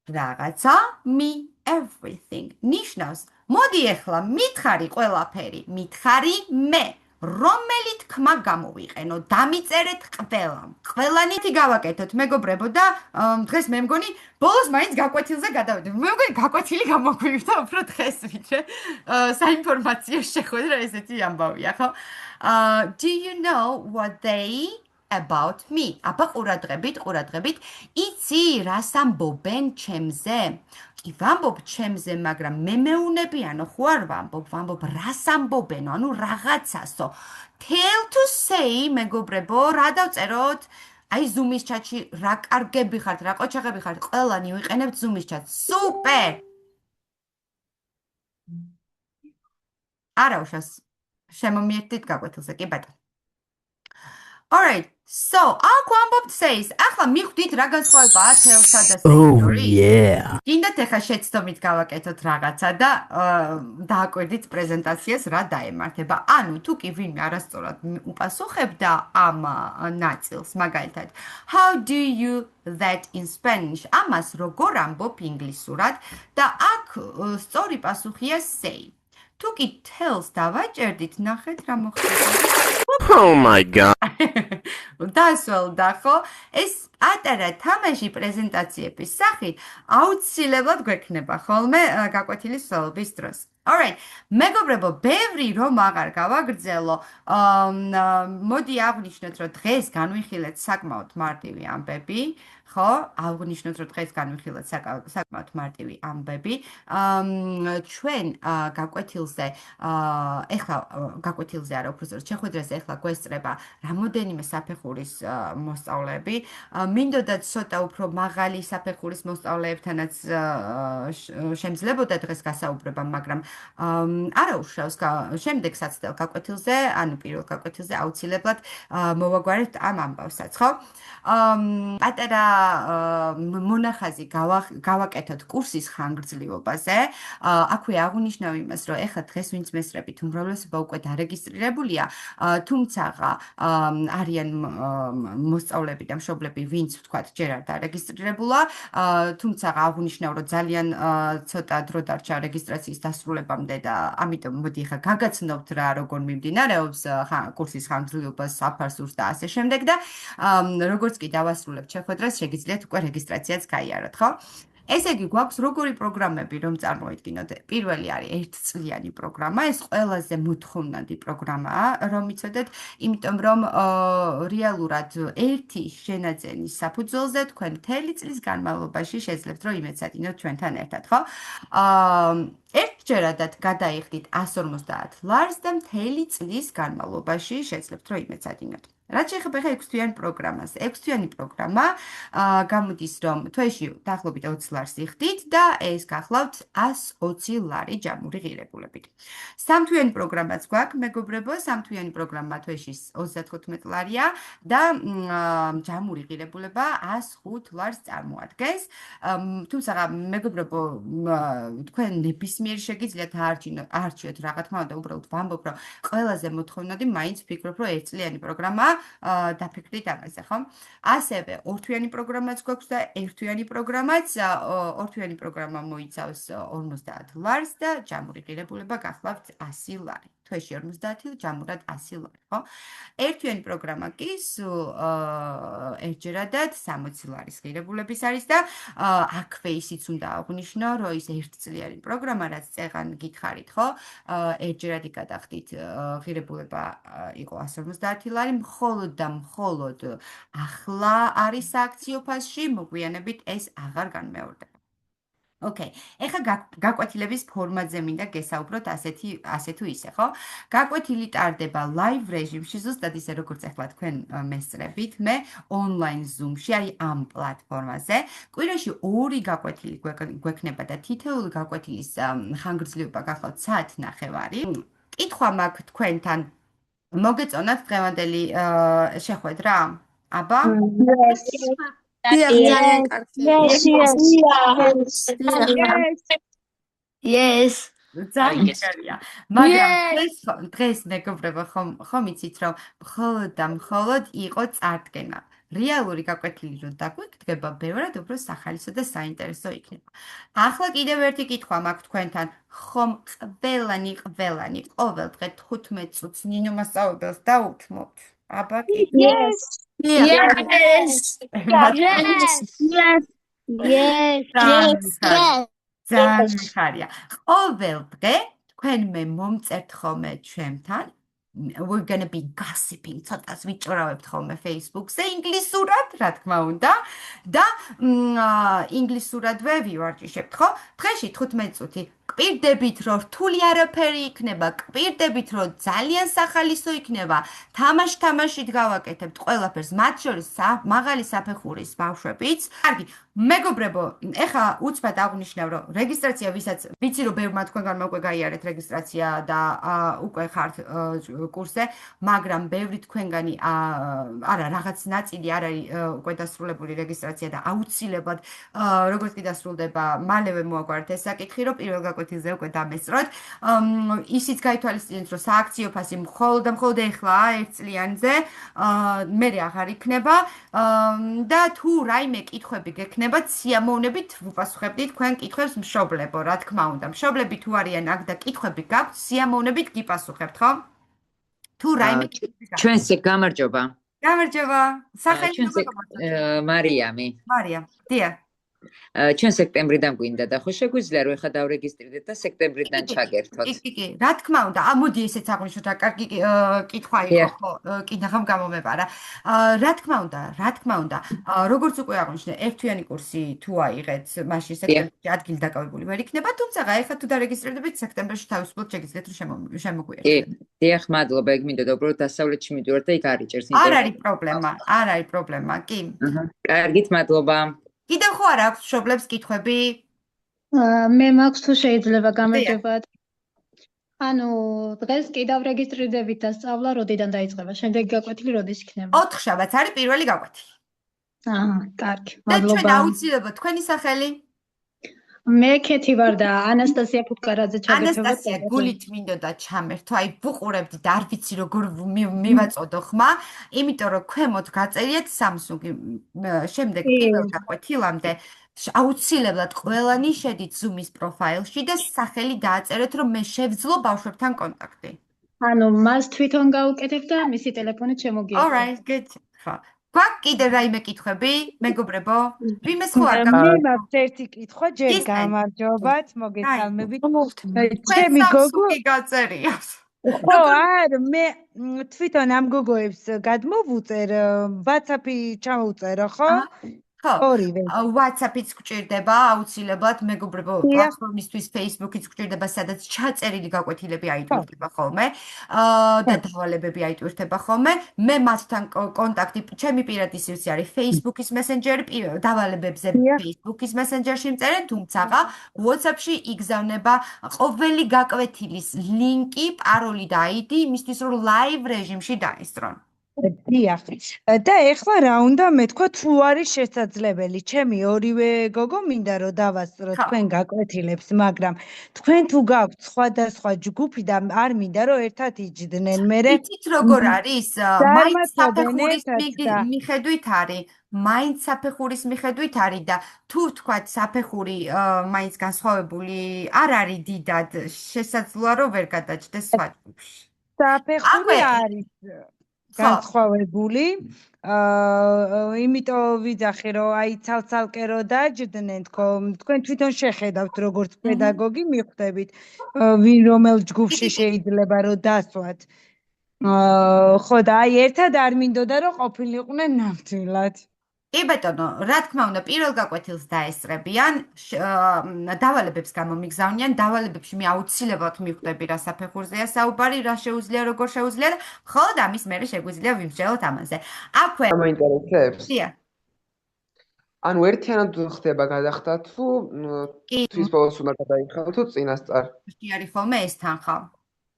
რაღაცა me everything. ნიშნავს მოდი ეხლა მითხარი ყველაფერი, მითხარი მე. რომელი თქმა გამოვიყენო, დამიწერეთ ყველამ. ყველანითი გავაკეთოთ, მეგობრებო და დღეს მე მგონი ბოლოს მაინც გაკვეთილზე გადავიდეთ. მე მგონი გაკვეთილი გამოგვივიდა უფრო დღეს ვიდრე საინფორმაციო შეხვედრა ესეთი ამბავია, ხო? Do you know what they about me? აბა ყურადღებით. იცი რას ამბობენ ჩემზე? კი ვამბობ ჩემზე, მაგრამ მე მეუნებიანო ხო არ ვამბობ რას ამბობენო, ანუ რაღაცასო. Tell to say, მეგობრებო, რა დავწეროთ? აი Zoom-ის ჩატში რა კარგები ხართ, რა ყოჩაღები ხართ, ყველანი ვიყენებთ Zoom-ის ჩატს. Super! არა უშავს. შემომიერთდით გაკვეთილზე, კი ბატონო. All right. So, აქ ვამბობთ says, ახლა მიხვდით რა განსხვავებაა tell-სა და Oh say-ში? yeah. გინდათ ახლა შეცდომით გავაკეთოთ რაღაცა და დააკვირდით პრეზენტაციას რა დაემართება. ანუ თუ კი ვინმე არასწორად უპასუხებდა ამ ნაწილს, მაგალითად, how do you that in Spanish? ამას როგორ ამბობ ინგლისურად და აქ სწორი პასუხია say. თუ კი tells დავაჭერდით, ნახეთ რა მოხდება. Oh my god. დასველდა ხო? ეს პატარა თამაში პრეზენტაციების სახით აუცილებლად გვექნება ხოლმე გაკვეთილის სველობის დროს. Alright, მეგობრებო, ბევრი რომ აღარ გავაგრძელო, მოდი აღვნიშნოთ, რომ დღეს განვიხილეთ საკმაოდ მარტივი ამბები, ხო? აღვნიშნოთ, რომ დღეს განვიხილეთ საკმაოდ მარტივი ამბები. ჩვენ გაკვეთილზე, ეხლა გაკვეთილზე არა, უბრალოდ შეხვედრაზე ეხლა გვესწრება რამოდენიმე საფეხურის მოსწავლეები. მინდოდა ცოტა უფრო მაღალი საფეხურის მოსწავლეებთანაც შემძლებოდა დღეს გასაუბრება, მაგრამ არა უშავს შემდეგ საცდელ გაკვეთილზე, ანუ პირველ გაკვეთილზე აუცილებლად მოვაგვარებთ ამ ამბავსაც, ხო? პატარა მონახაზი გავაკეთოთ კურსის ხანგრძლივობაზე. აქვე აღვნიშნავ იმას, რომ ეხლა დღეს ვინც მესწრებით, უმრავლესობა უკვე დარეგისტრირებულია, თუმცა არიან მოსწავლეები და მშობლები, ვინც ვთქვათ, ჯერ არ დარეგისტრირებულა, თუმცა აღვნიშნავ, რომ ძალიან ცოტა დრო დარჩა რეგისტრაციის დასრულებამდე და ამიტომ მოდი ახლა გაგაცნობთ რა როგორ მიმდინარეობს კურსის ხანგრძლივობას, საფასურს და ასე შემდეგ და როგორც კი დავასრულებთ შეხვედრას, შეგიძლიათ უკვე რეგისტრაციაც გაიაროთ, ხო? ესე იგი, გვაქვს როგორი პროგრამები, რომ წარმოიდგინოთ. პირველი არის ერთწლიანი პროგრამა, ეს ყველაზე მოთხოვნადი პროგრამაა, რომ იცოდეთ, იმიტომ რომ რეალურად ერთი შენაძენის საფუძველზე თქვენ მთელი წლის განმავლობაში შეძლებთ, რომ იმეცადინოთ ჩვენთან ერთად, ხო? ერთჯერადად გადაიხდით 150 ლარს და მთელი წლის განმავლობაში შეძლებთ, რომ იმეცადინოთ. რაც შეეხება ხა 6-თვიანი პროგრამას. 6-თვიანი პროგრამა გამოდის, რომ თვეში დაახლოებით 20 ლარს იხდით და ეს გახლავთ 120 ლარი ჯამური ღირებულებით. 3-თვიანი პროგრამაც გვაქვს, მეგობრებო, 3-თვიანი პროგრამა თვეში 35 ლარია და ჯამური ღირებულება 105 ლარს წარმოადგენს. თუმცა, მეგობრებო, თქვენ ნებისმიერ შეგიძლიათ აარჩიოთ რა თქმა უნდა, უბრალოდ ვამბობ, რომ ყველაზე მოთხოვნადი მაინც ვფიქრობ, რომ ერთწლიანი პროგრამაა. დაფიქრდით ამაზე, ხო? ასევე ორთვიანი პროგრამაც გვაქვს და ერთთვიანი პროგრამაც. ორთვიანი პროგრამა მოიცავს 50 ლარს და ჯამური ღირებულება გახლავთ 100 ლარი. თვეში 50, ჯამურად 100 ლარი, ხო? ერთთვიანი პროგრამა კი სულ ერთჯერადად 60 ლარის ღირებულების არის და აქვე ისიც უნდა აღვნიშნო, რომ ის ერთწლიანი პროგრამა, რაც წეღან გითხარით, ხო? ერთჯერადი გადახდით ღირებულება იყო 150 ლარი, მხოლოდ და მხოლოდ ახლა არის სააქციო ფასში, მოგვიანებით ეს აღარ განმეორდება. Okay, ეხლა გაკვეთილების ფორმატზე მინდა გესაუბროთ ასე თუ ისე, ხო? გაკვეთილი ტარდება live რეჟიმში, ზუსტად ისე როგორც ახლა თქვენ მესწრებით, მე online Zoom-ში, აი ამ პლატფორმაზე. კვირაში 2 გაკვეთილი გვექნება და თითოეული გაკვეთილის ხანგრძლივობა გახლავთ საათნახევარი. კითხვა მაქვს თქვენთან. მოგეწონათ დღევანდელი შეხვედრა? აბა? Yes. ძალიან კარგია. მაგრამ დღეს მეგობრებო ხომ იცით რომ მხოლოდ და მხოლოდ იყო წარდგენა. რეალური გაკვეთილი რომ დაგვეკითხება, ბევრად უფრო სახალისო და საინტერესო იქნება. ახლა კიდევ ერთი კითხვა მაქვს თქვენთან. ხომ ყველანი ყოველ დღე 15 წუთს ნინო მასწავლებელს დაუთმობთ? აბა კი? Yes. ძალიან ხარია. ყოველ დღე თქვენ მე მომწერთ ხოლმე ჩვენთან. We're going to be gossiping. ცოტას ვიჭურავებთ ხოლმე Facebook-ზე ინგლისურად, რა თქმა უნდა. და ინგლისურადვე ვივარჯიშებთ, ხო? დღეში 15 წუთი. გპირდებით, რომ რთული არაფერი იქნება, გპირდებით, რომ ძალიან სახალისო იქნება, თამაშით გავაკეთებთ ყველაფერს, მათ შორის მაღალი საფეხურის ბავშვებიც. კარგი, მეგობრებო, ეხა უცბად აღვნიშნავ, რომ რეგისტრაცია ვისაც ვიცი, რომ ბევრმა თქვენგანმა უკვე გაიარეთ რეგისტრაცია და უკვე ხართ კურსზე, მაგრამ ბევრი თქვენგანი არა, რაღაც ნაწილი არ არის უკვე დასრულებული რეგისტრაცია და აუცილებლად როგორც კი დასრულდება, მალევე მოაგვარეთ ეს საკითხი, რომ პირველ გაკვეთილზე უკვე დამესწროთ. ისიც გაითვალისწინეთ, რომ სააქციო ფასი მხოლოდ და მხოლოდ ეხლაა ერთწლიანზე, მერე აღარ იქნება და თუ რაიმე კითხვები გექნებათ, სიამოვნებით ვუპასუხებდით თქვენ კითხვებს მშობლებო, რა თქმა უნდა. მშობლები თუ არიან აქ და კითხვები გაქვთ, სიამოვნებით გიპასუხებთ, ხო? თუ რაიმე კითხვები გაქვთ. ჩვენს გამარჯობა. გამარჯობა. სახელი ჩვენს მარიამი. მარია, დიახ. ჩვენ სექტემბრიდან გვინდა და ხო შეგვიძლია რომ ეხა დავრეგისტრირდეთ და სექტემბრიდან ჩაგერთოთ. კი, რა თქმა უნდა. მოდი ესეც აღვნიშნოთ, რა კარგი კითხვა იყო, ხო, კიდახამ გამომეპარა. რა თქმა უნდა. როგორც უკვე აღვნიშნე, ერთთვიანი კურსი თუ აიღეთ, მაშინ სექტემბერში ადგილი დაკავებული ვერ იქნება, თუმცა ეხა თუ დარეგისტრირდებით, სექტემბერში თავისუფლად შეგიძლიათ რომ შემოგვიერთოთ. კი, დიახ, მადლობა, ეგ მინდოდა უბრალოდ დასავლეთში მიდივარ და იქ არ იჭერს. არ არის პრობლემა, კი. კარგით, მადლობა. კიდევ ხო არ აქვს მშობლებს კითხვები? მე მაქვს თუ შეიძლება გამარჯობათ. ანუ დღეს კიდევ რეგისტრირდებით და სწავლა როდიდან დაიწყება? შემდეგი გაკვეთილი როდის იქნება? 4 შაბათს არის პირველი გაკვეთილი. კარგი. და ჩვენ მადლობა. აუცილებლად თქვენი სახელი? მე ქეთი ვარ და ანასტასია ფუტკარაძე ჩაგერთვებათ. ანასტასია, გულით მინდოდა ჩამერთო, აი ვუყურებდი და არ ვიცი როგორ მივაწოდო ხმა, იმიტომ რომ ქვემოთ გაწერიათ Samsung-ი შემდეგ პირველ გაკვეთილამდე აუცილებლად ყველანი შედით Zoom-ის პროფაილში და სახელი დააწერეთ, რომ მე შევძლო ბავშვებთან კონტაქტი. ანუ მას თვითონ გავუკეთებ და მისი ტელეფონით შემოგიერთო. All right, good. ხო. გვაქვს კიდევ რაიმე კითხვები, მეგობრებო? ვიმეს ხო არ მე მაქვს ერთი კითხვა, ჯერ გამარჯობათ, მოგესალმებით. ჩემი გოგო გაწერიოს. ხო, არ, მე თვითონ ამ გოგოებს გადმოვუწერ, WhatsApp-ი ჩამოვწერო, ხო? ხო, ორივე. WhatsApp-იც გჭირდება, აუცილებლად, მეგობრებო, პლატფორმისთვის Facebook-იც გჭირდება, სადაც ჩაწერილი გაკვეთილები აიტვირთება ხოლმე და დავალებები აიტვირთება ხოლმე. მე მათთან კონტაქტი, ჩემი პირადი სივრცე არის Facebook-ის მესენჯერი, დავალებებზე Facebook-ის მესენჯერში მწერენ, თუმცა WhatsApp-ში იგზავნება ყოველი გაკვეთილის ლინკი, პაროლი და ID, იმისთვის რომ live რეჟიმში დაესწრონ. დიახ. და ეხლა რა უნდა მეთქვა, თუ არის შესაძლებელი, ჩემი ორივე გოგო მინდა რომ დავასწრო თქვენ გაკვეთილებს, მაგრამ თქვენ თუ გაქვთ სხვადასხვა ჯგუფი და არ მინდა რომ ერთად იჯდნენ, მერე იცით როგორ არის? მაინც საფეხურის მიხედვით არის. მაინც საფეხურის მიხედვით არის და თუ თქვათ საფეხური მაინც განსხვავებული არ არის დიდად, შესაძლოა რომ ვერ გადაჭდეს სხვა ჯგუფში. საფეხური არის განსხვავებული, იმიტომ ვიძახე რომ აი ცალ-ცალკე რო დაჯდნენ თქვენ თვითონ შეხედავთ როგორც პედაგოგი მიხვდებით ვინ რომელ ჯგუფში შეიძლება რომ დასვათ. ხო და აი ერთად არ მინდოდა რომ ყოფილიყვნენ ნამდვილად. კი ბატონო, რა თქმა უნდა, პირველ გაკვეთილს დაესწრებიან, დავალებებს გამომიგზავნიან, დავალებებში მე აუცილებლად მივხვდები რა საფეხურზეა საუბარი, რა შეუძლია, როგორ შეუძლია და ხოლოდ ამის მერე შეგვიძლია ვიმსჯელოთ ამაზე. აქვე მოინტერესებს? დიახ. ანუ ერთიანად ხდება გადახდა თუ თვის ბოლოს უნდა გადაიხადო თუ წინასწარ? კი არის ხოლმე ეს თანხა.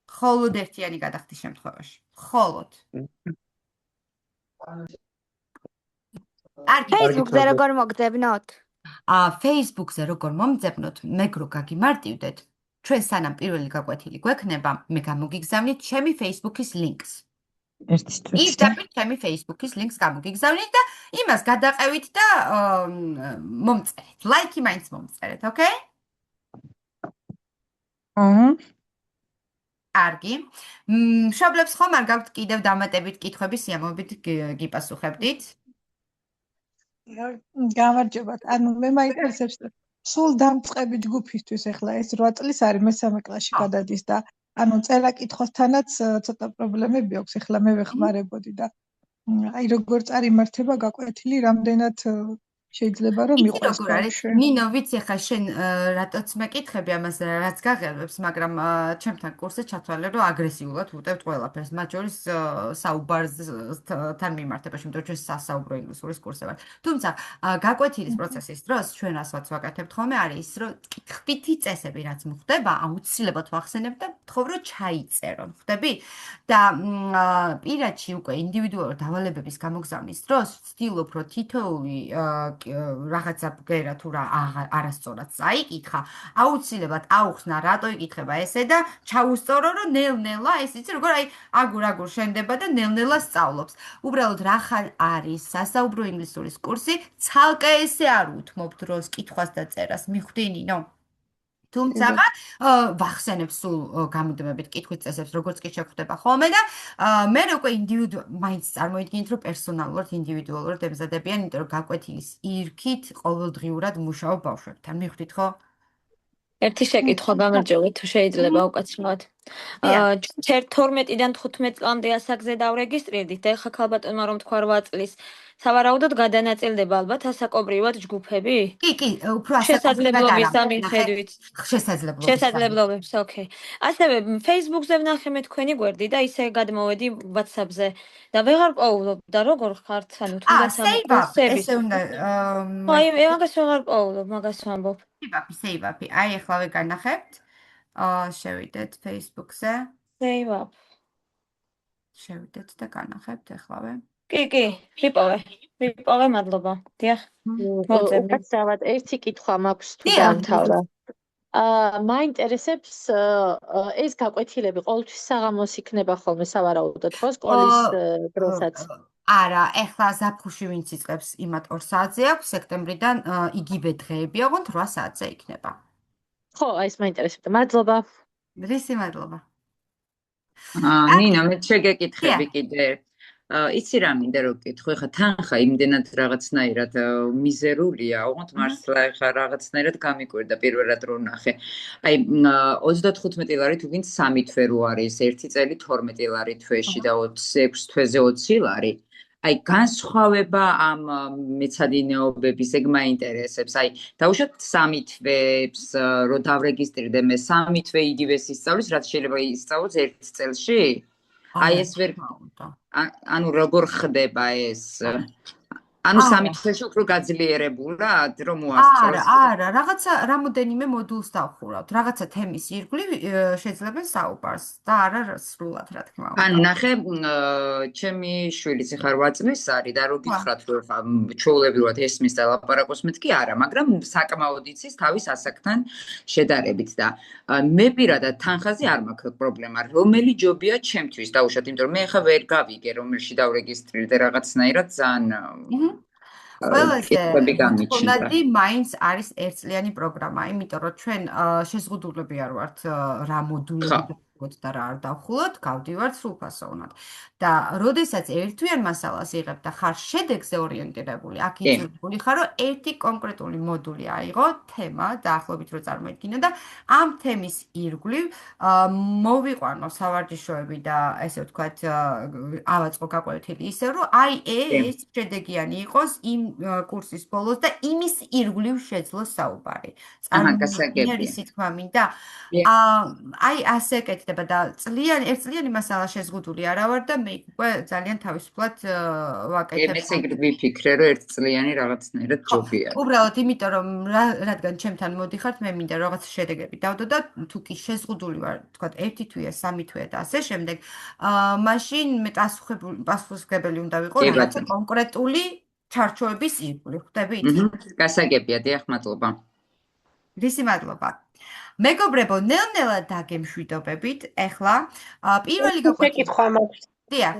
მხოლოდ ერთიანი გადახდის შემთხვევაში. მხოლოდ. Facebook-ზე როგორ მოგძებნოთ? Facebook-ზე როგორ მომძებნოთ, მეგრო გაგიმარტივდეთ. ჩვენ სანამ პირველი გაკვეთილი გვექნება, მე გამოგიგზავნით ჩემი Facebook-ის ლინკს. პირდაპირ ჩემი Facebook-ის ლინკს გამოგიგზავნით და იმას გადაყევით და მომწერეთ. ლაიქი მაინც მომწერეთ, ოკეი? კარგი. მშობლებს ხომ არ გაქვთ კიდევ დამატებით კითხვები, სიამოვნებით გიპასუხებდით? გამარჯობათ. ანუ მე მაინტერესებს სულ დამწყები ჯგუფისთვის ახლა ეს 8 წლის არის მესამე კლასში გადადის და ანუ წერა-კითხვასთანაც ცოტა პრობლემები აქვს. ახლა მე ვეხმარებოდი და აი როგორ წარიმართება გაკვეთილი, რამდენად შეიძლება რომ იცი იყოს როგორ არის? ბავშვი. ნინო, ვიცი ხა შენ რატოც მეკითხები ამას რაც გაღელვებს, მაგრამ ჩემთან კურსზე ჩათვალე რომ აგრესიულად ვუტევთ ყველაფერს, მათ შორის საუბართან მიმართებაში, იმიტომ რომ ჩვენ სასაუბრო ინგლისურის კურსზე ვარ. თუმცა გაკვეთილის პროცესის დროს ჩვენ რასაც ვაკეთებთ ხოლმე არის ის, რომ ხთითი წესები რაც მოხდება, აუცილებლად ვახსენებ და ვთხოვ რომ ჩაიწერო, ხვდები? და პირადში უკვე ინდივიდუალურ დავალებების გამოგზავნის დროს ვცდილობ რომ თითოეული რაღაცა ბგერა თუ რა არასწორად წაიკითხა, აუცილებლად აუხსნა რატო იკითხება ესე და ჩაუსწორო რომ ნელ-ნელა ეს იცი როგორ აი აგურ შენდება და ნელ-ნელა სწავლობს. უბრალოდ რახან არის სასაუბრო ინგლისურის კურსი, ცალკე ესე არ უთმობ დროს კითხვას და წერას, მიხვდი ნინო? თუმცა ვახსენებ სულ გამუდმებით კითხვის წესებს, როგორც კი შეხვდება ხოლმე და მე უკვე მაინც წარმოიდგინეთ, რომ პერსონალურად, ინდივიდუალურად ემზადებიან, იმიტომ რომ გაკვეთილის ირქით ყოველდღიურად მუშაობ ბავშვებთან. მიხვდით ხო? ერთი შეკითხვა გამარჯობეთ, თუ შეიძლება უკაცრავად. 12-დან 15 წლამდე ასაკზე დავრეგისტრირდით და ეხლა ქალბატონმა რომ თქვა 8 წლის სავარაუდოდ გადანაწილდება ალბათ ასაკობრივად ჯგუფები? კი, უფრო შესაძლებლობის მიხედვით. შესაძლებლობებს, ოკეი. ასევე Facebook-ზე ვნახე მე თქვენი გვერდი და ისე გადმოვედი WhatsApp-ზე და ვეღარ პოულობ და როგორ ხართ, ანუ თუნდაც ამ კურსების. ესე უნდა აი, მე მაგას ვეღარ პოულობ, მაგას ვამბობ. Save up. აი, ახლავე განახებთ. შევიდეთ Facebook-ზე. Save up. შევიდეთ და განახებთ ახლავე. კი, ვიპოვე, მადლობა. დიახ. უკაცრავად ერთი კითხვა მაქვს თუ დამთავრდა. მაინტერესებს ეს გაკვეთილები ყოველთვის საღამოს იქნება ხოლმე სავარაუდოდ ხო სკოლის დროსაც? არა, ეხლა ზაფხულში ვინც იწყებს იმათ 2 საათზე აქვს, სექტემბრიდან იგივე დღეები, ოღონდ 8 საათზე იქნება. ხო, აი ეს მაინტერესებდა. მადლობა. რისი მადლობა. ნინო, მე შეგეკითხები კიდე. იცი რა მინდა რომ გკითხო, ხა თანხა იმდენად რაღაცნაირად მიზერულია, ოღონდ მართლა ხა რაღაცნაირად გამიკვირდა პირველად რო ნახე. აი 35 ლარი თუ ვინც 3 თვე რო არის, 1 წელი 12 ლარი თვეში და 26 თვეზე 20 ლარი. აი განსხვავება ამ მეცადინეობების ეგ მაინტერესებს. აი დავუშვათ 3 თვეებს რო დავრეგისტრირდე მე 3 თვე იგივე ისწავლის, რაც შეიძლება ისწავლოს 1 წელში? აი ეს ვერ ანუ როგორ ხდება ეს? ანუ 3 თვეში უფრო გაძლიერებულად რომ მოასწოროს. არა, რაღაცა რამოდენიმე მოდულს დავხურავთ. რაღაცა თემის ირგვლივ შეძლებენ საუბარს და არა სრულად რა თქმა უნდა. ანუ ნახე, ჩემი შვილიც ახლა 8 წლის არის და რო გითხრათ რომ ჩვეულებრივად ესმის და ლაპარაკობს მეთქი არა, მაგრამ საკმაოდ იცის თავის ასაკთან შედარებით და მე პირადად თანხაზე არ მაქვს პრობლემა. რომელი ჯობია ჩემთვის დავუშვათ, იმიტომ რომ მე ახლა ვერ გავიგე რომელში დავრეგისტრირდე რაღაცნაირად ძალიან ყველაზე თქონადი მაინც არის 1 წლიანი პროგრამა, იმიტომ რომ ჩვენ შეზღუდულები არ ვართ რა მოდულები და რა არ დავხულოთ, გავდივართ სრულფასოვნად. და როდესაც ერთვიან მასალას იღებ და ხარ შედეგზე ორიენტირებული, აქ იწვეული ხარ, რომ ერთი კონკრეტული მოდული აიღო, თემა დაახლოებით რო წარმოიდგინე და ამ თემის ირგვლივ მოვიყვანო სავარჯიშოები და ესე ვთქვათ, ავაწყო გაკვეთილი ისე, რომ აი ეს შედეგიანი იყოს იმ კურსის ბოლოს და იმის ირგვლივ შეძლოს საუბარი. წარმოიდგინე სიტყვა მინდა. აი ასე ეკეთდება და 1 წლიანი მასალა შეზღუდული არა ვარ და მე უკვე ძალიან თავისუფლად ვაკეთებ. მეც ეგრე ვიფიქრე, რომ 1 წლიანი რაღაცნაირად ჯობია. უბრალოდ იმიტომ რომ რადგან ჩემთან მოდიხართ, მე მინდა რაღაც შედეგები დავდო და თუ კი შეზღუდული ვარ, თქვათ 1 თვეა, 3 თვეა და ასე შემდეგ, მაშინ მე პასუხისმგებელი უნდა ვიყო რაღაცა კონკრეტული ჩარჩოების ირგვლივ, ხვდებით? გასაგებია, დიახ, მადლობა. რისი მადლობა. მეგობრებო, ნელ-ნელა დაგემშვიდობებით. ეხლა პირველი შეკითხვა მაქვს. დიახ.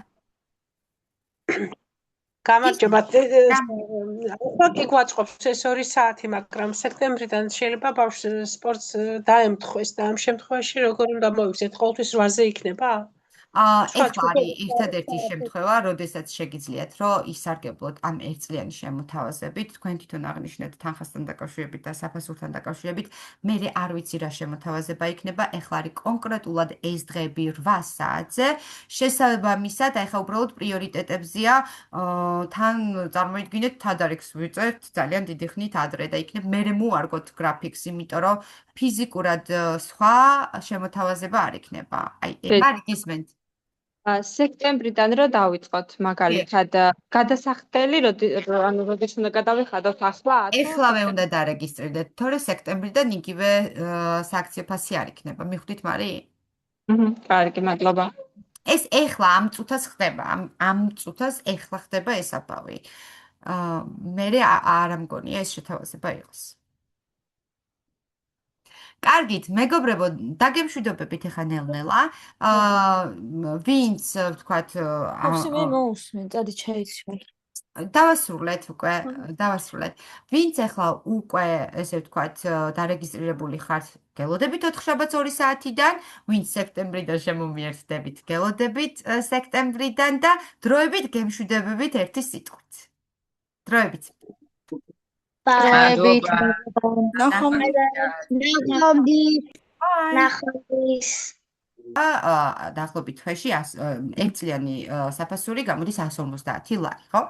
გამარჯობა. ახლა კი გვაწყობს ეს 2 საათი, მაგრამ სექტემბრიდან შეიძლება ბავშვს სპორტს დაემთხვეს და ამ შემთხვევაში როგორ უნდა მოიქცეთ? ყოველთვის 8-ზე იქნება? ეხლა არის ერთადერთი შემთხვევა, როდესაც შეგიძლიათ, რომ ისარგებლოთ ამ ერთწლიანი შემოთავაზებით, თქვენ თვითონ აღნიშნეთ თანხასთან დაკავშირებით და საფასურთან დაკავშირებით, მე არ ვიცი რა შემოთავაზება იქნება, ეხლა არის კონკრეტულად ეს დღეები 8 საათზე, შესაბამისად, ეხლა უბრალოდ პრიორიტეტებზია, თან წარმოიდგინეთ, თადარიგს ვიწერთ ძალიან დიდი ხნით ადრე და იქნებ მე მოარგოთ გრაფიკს, იმიტომ რომ ფიზიკურად სხვა შემოთავაზება არ იქნება. აი, მაგ ისმენთ. სექტემბრიდან რა დავიწყოთ მაგალითად გადასახდელი ანუ როდის უნდა გადავიხადოთ ახლა ეხლავე უნდა დარეგისტრირდეთ თორე სექტემბრიდან იგივე სააქციო ფასი არ იქნება მიხვდით მარი კარგი მადლობა ეს ეხლა ამ წუთას ხდება ამ წუთას ეხლა ხდება ეს აბავი მე არ ამგონია ეს შეთავაზება იყოს კარგით, მეგობრებო, დაგემშვიდობებით ახლა ნელ-ნელა. ვინც ვთქვათ, მე მოусმენ, წადი ჩაიცვალ. დავასრულეთ უკვე, დავასრულეთ. ვინც ახლა უკვე, ესე ვთქვათ, დარეგისტრირებული ხართ, გელოდებით 4 შაბათს 2 საათიდან, ვინც სექტემბრიდან შემომიერთდებით, გელოდებით სექტემბრიდან და დროებით გემშვიდობებით ერთი სიტყვით. დროებით. Bye. დაახლოებით თვეში ერთწლიანი საფასური გამოდის 150 ლარი, ხო?